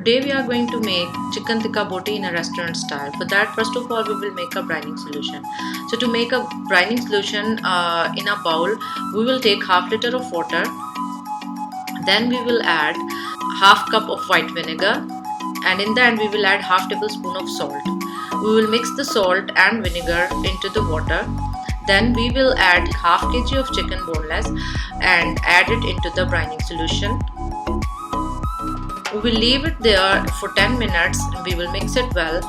Today we are going to make chicken tikka boti in a restaurant style. For that, first of all, we will make a brining solution. So to make a brining solution in a bowl, we will take half liter of water. Then we will add half cup of white vinegar, and in the end we will add half tablespoon of salt. We will mix the salt and vinegar into the water. Then we will add half kg of chicken boneless and add it into the brining solution. We will leave it there for 10 minutes. We will mix it well,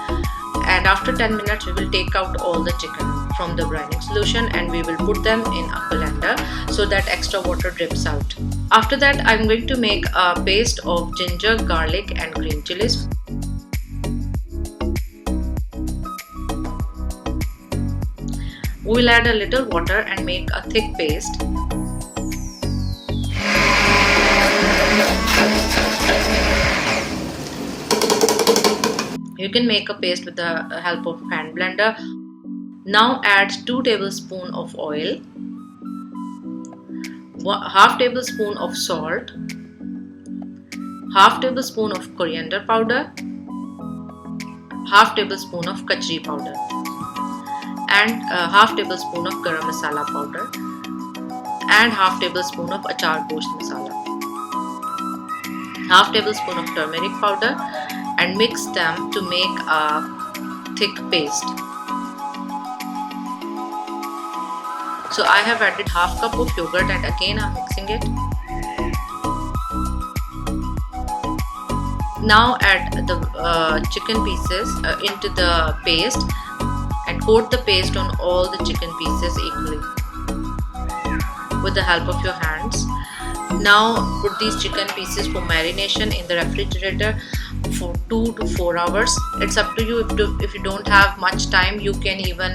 and after 10 minutes we will take out all the chicken from the brining solution and we will put them in a colander so that extra water drips out. After that, I am going to make a paste of ginger, garlic and green chilies. We will add a little water and make a thick paste. You can make a paste with the help of hand blender. Now add 2 tablespoons of oil, half tablespoon of salt, half tablespoon of coriander powder, half tablespoon of kachri powder, and half tablespoon of garam masala powder, and half tablespoon of achar gosht masala, half tablespoon of turmeric powder, and mix them to make a thick paste. So I have added half cup of yogurt and again I am mixing it. Now add the chicken pieces into the paste and coat the paste on all the chicken pieces equally with the help of your hands. Now put these chicken pieces for marination in the refrigerator for 2 to 4 hours. It's up to you. If you don't have much time, you can even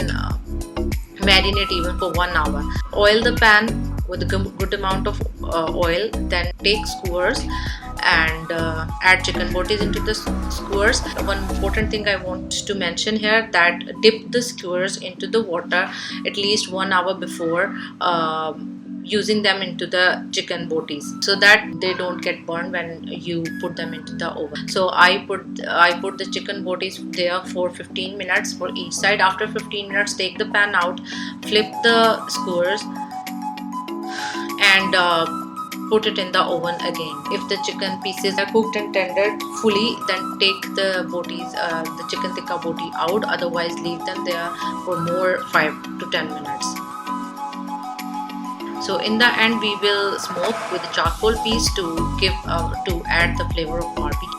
marinate even for 1 hour. Oil the pan with a good amount of oil, then take skewers and add chicken botis into the skewers. One important thing I want to mention here, that dip the skewers into the water at least 1 hour before using them into the chicken botis so that they don't get burned when you put them into the oven. So I put the chicken botis there for 15 minutes for each side. After 15 minutes, take the pan out, flip the skewers and put it in the oven again. If the chicken pieces are cooked and tendered fully, then take the botis, the chicken tikka boti out. Otherwise, leave them there for more 5 to 10 minutes. So in the end, we will smoke with the charcoal piece to add the flavor of barbecue.